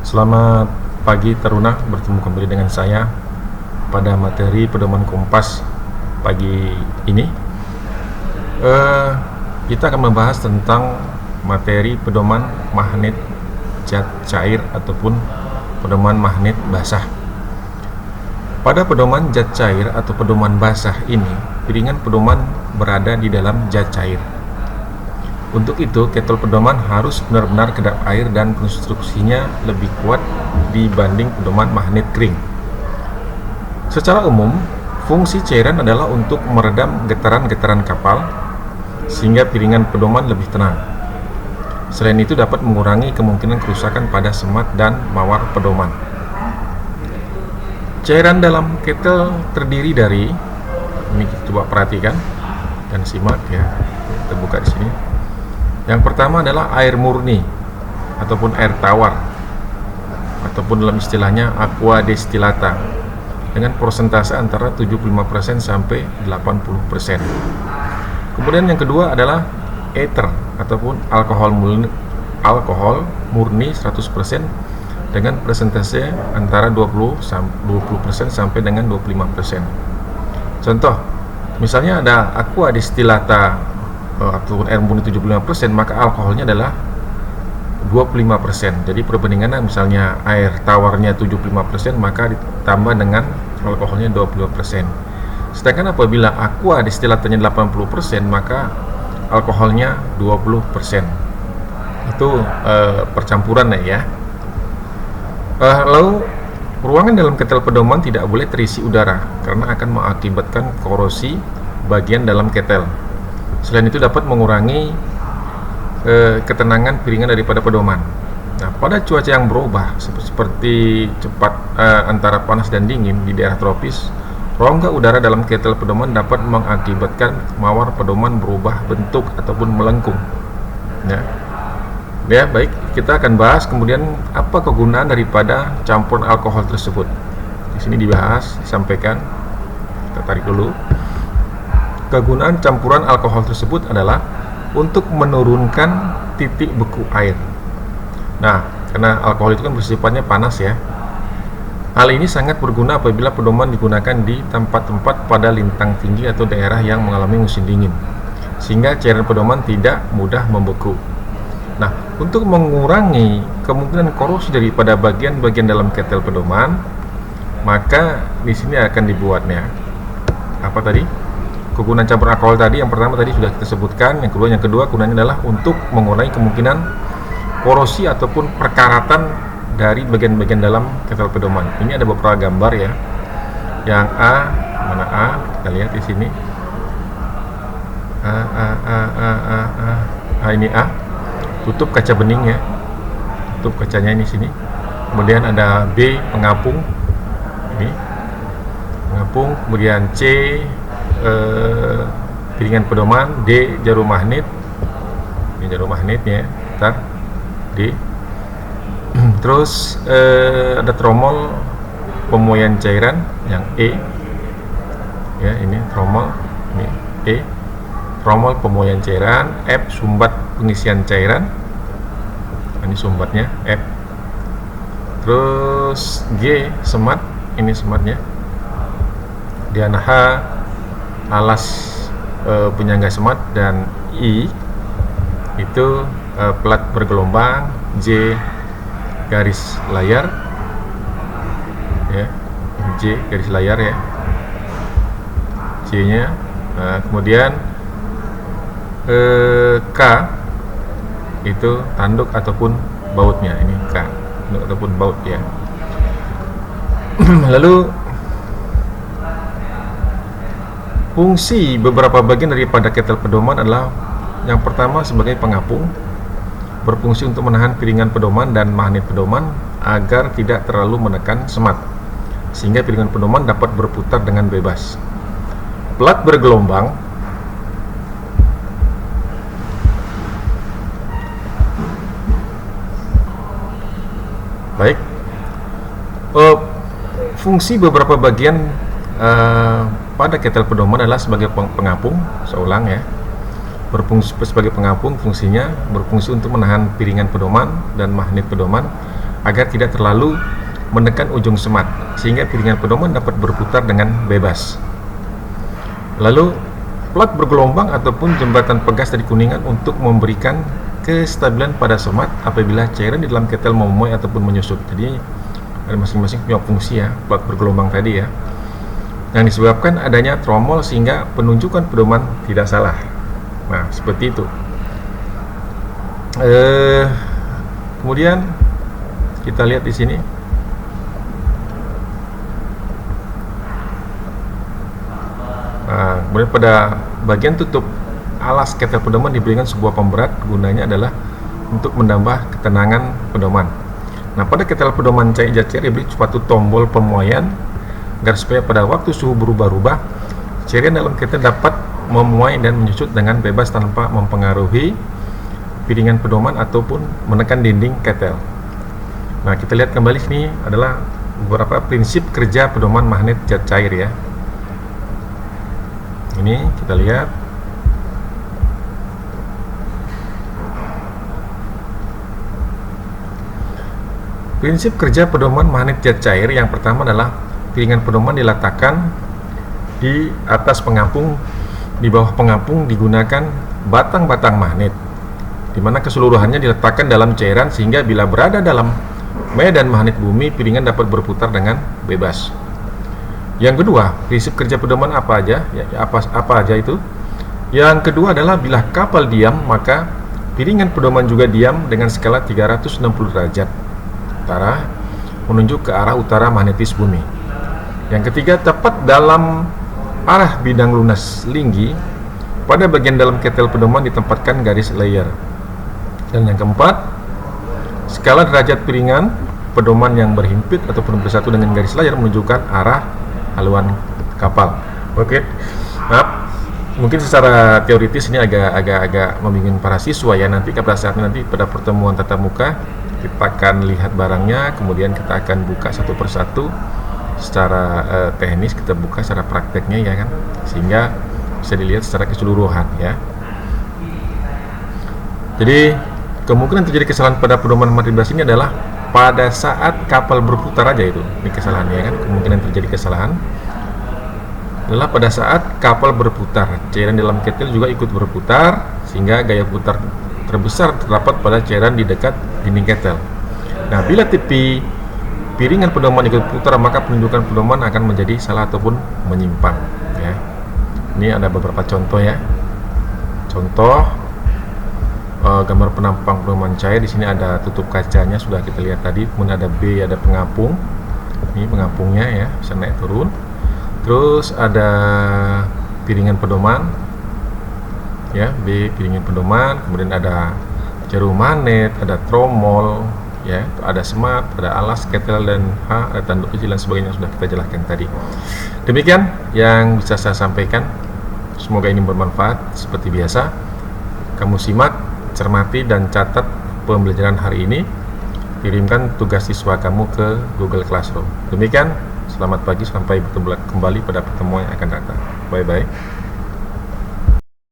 Selamat pagi Taruna, bertemu kembali dengan saya pada materi pedoman kompas pagi ini. Kita akan membahas tentang materi pedoman magnet zat cair ataupun pedoman magnet basah. Pada pedoman zat cair atau pedoman basah ini, piringan pedoman berada di dalam zat cair. Untuk itu, kettle pedoman harus benar-benar kedap air dan konstruksinya lebih kuat dibanding pedoman magnet kering. Secara umum, fungsi cairan adalah untuk meredam getaran-getaran kapal sehingga piringan pedoman lebih tenang. Selain itu dapat mengurangi kemungkinan kerusakan pada semat dan mawar pedoman. Cairan dalam kettle terdiri dari, ini kita coba perhatikan dan simak ya, kita buka di sini. Yang pertama adalah air murni ataupun air tawar ataupun dalam istilahnya aqua destillata dengan persentase antara 75% sampai 80%. Kemudian yang kedua adalah ether ataupun alkohol murni 100% dengan persentase antara 20% sampai dengan 25%. Contoh, misalnya ada aqua destillata ataupun air murni 75%, maka alkoholnya adalah 25%. Jadi perbandingannya misalnya air tawarnya 75%, maka ditambah dengan alkoholnya 25%. Sedangkan apabila aqua destillatanya 80%, maka alkoholnya 20%. Itu percampuran ya. Lalu ruangan dalam kettle pedoman tidak boleh terisi udara karena akan mengakibatkan korosi bagian dalam kettle. Selain itu dapat mengurangi ketenangan piringan daripada pedoman. Nah, pada cuaca yang berubah seperti cepat antara panas dan dingin di daerah tropis, rongga udara dalam kettle pedoman dapat mengakibatkan mawar pedoman berubah bentuk ataupun melengkung. Ya, baik, kita akan bahas kemudian apa kegunaan daripada campuran alkohol tersebut. Di sini dibahas, disampaikan. Kita tarik dulu. Kegunaan campuran alkohol tersebut adalah untuk menurunkan titik beku air. Nah, karena alkohol itu kan bersifatnya panas ya. Hal ini sangat berguna apabila pedoman digunakan di tempat-tempat pada lintang tinggi atau daerah yang mengalami musim dingin, sehingga cairan pedoman tidak mudah membeku. Nah, untuk mengurangi kemungkinan korosi daripada bagian-bagian dalam kettle pedoman, maka di sini akan dibuatnya apa tadi? Kegunaan campuran alkohol tadi, yang pertama tadi sudah kita sebutkan, yang kedua gunanya adalah untuk mengurangi kemungkinan korosi ataupun perkaratan dari bagian-bagian dalam kettle pedoman. Ini ada beberapa gambar ya. Yang A, mana A? Kita lihat di sini. Ini A. Tutup kaca bening ya. Tutup kacanya ini sini. Kemudian ada B, pengapung. Ini. Pengapung, kemudian C, piringan pedoman, D jarum magnet, ini jarum magnetnya, ntar D. Terus ada tromol pemuaian cairan yang E, ya ini tromol, ini E, tromol pemuaian cairan, F sumbat pengisian cairan, ini sumbatnya F. Terus G semat, ini sematnya. Dan H alas penyangga semat, dan I itu plat bergelombang, J garis layar ya, J garis layar ya, J nya. Kemudian K itu tanduk ataupun bautnya, ini K tanduk ataupun baut ya. Lalu fungsi beberapa bagian daripada kettle pedoman adalah yang pertama sebagai pengapung, berfungsi untuk menahan piringan pedoman dan magnet pedoman agar tidak terlalu menekan semat, sehingga piringan pedoman dapat berputar dengan bebas. Plat bergelombang baik. Fungsi beberapa bagian pada kettle pedoman adalah sebagai pengapung, seulang ya, berfungsi sebagai pengapung, fungsinya berfungsi untuk menahan piringan pedoman dan magnet pedoman agar tidak terlalu menekan ujung semat, sehingga piringan pedoman dapat berputar dengan bebas. Lalu plat bergelombang ataupun jembatan pegas dari kuningan untuk memberikan kestabilan pada semat apabila cairan di dalam ketel memuai ataupun menyusut. Jadi ada masing-masing punya fungsi ya, plat bergelombang tadi ya, yang disebabkan adanya tromol sehingga penunjukan pedoman tidak salah. Nah, seperti itu. Kemudian kita lihat di sini. Nah, kemudian pada bagian tutup alas ketel pedoman diberikan sebuah pemberat, gunanya adalah untuk menambah ketenangan pedoman. Nah, pada ketel pedoman cair cair diberi suatu tombol pemuaian agar supaya pada waktu suhu berubah-ubah, cairan dalam ketel dapat memuai dan menyusut dengan bebas tanpa mempengaruhi piringan pedoman ataupun menekan dinding ketel. Nah, kita lihat kembali sini adalah beberapa prinsip kerja pedoman magnet cat cair ya. Ini kita lihat. Prinsip kerja pedoman magnet cat cair yang pertama adalah piringan pedoman diletakkan di atas pengapung. Di bawah pengapung digunakan batang-batang magnet, di mana keseluruhannya diletakkan dalam cairan sehingga bila berada dalam medan magnet bumi, piringan dapat berputar dengan bebas. Yang kedua, prinsip kerja pedoman apa aja? Apa aja itu? Yang kedua adalah bila kapal diam, maka piringan pedoman juga diam dengan skala 360 derajat utara menunjuk ke arah utara magnetis bumi. Yang ketiga, tepat dalam arah bidang lunas linggi, pada bagian dalam ketel pedoman ditempatkan garis layer. Dan yang keempat, skala derajat piringan pedoman yang berhimpit ataupun bersatu dengan garis layar menunjukkan arah haluan kapal. Oke. Nah, mungkin secara teoritis ini agak membingungkan para siswa ya. Nanti pada saat nanti pada pertemuan tatap muka kita akan lihat barangnya, kemudian kita akan buka satu persatu secara teknis, kita buka secara prakteknya ya kan, sehingga bisa dilihat secara keseluruhan ya. Jadi kemungkinan terjadi kesalahan pada pedoman magnet ini adalah pada saat kapal berputar aja itu. Ini kesalahannya kan, kemungkinan terjadi kesalahan adalah pada saat kapal berputar, cairan dalam ketel juga ikut berputar sehingga gaya putar terbesar terdapat pada cairan di dekat dinding ketel. Nah, bila tepi piringan pedoman ikut putar, maka penunjukan pedoman akan menjadi salah ataupun menyimpang ya. Ini ada beberapa contoh ya. Contoh gambar penampang pedoman cair. Di sini ada tutup kacanya sudah kita lihat tadi, kemudian ada B, ada pengapung. Ini pengapungnya ya, bisa naik turun. Terus ada piringan pedoman ya, B piringan pedoman, kemudian ada jarum magnet, ada tromol ya, ada semat, ada alas ketel, dan H, ada tanduk kecil dan sebagainya sudah kita jelaskan tadi. Demikian yang bisa saya sampaikan. Semoga ini bermanfaat. Seperti biasa, kamu simak, cermati, dan catat pembelajaran hari ini. Kirimkan tugas siswa kamu ke Google Classroom. Demikian, selamat pagi, sampai bertemu kembali pada pertemuan yang akan datang. Bye bye.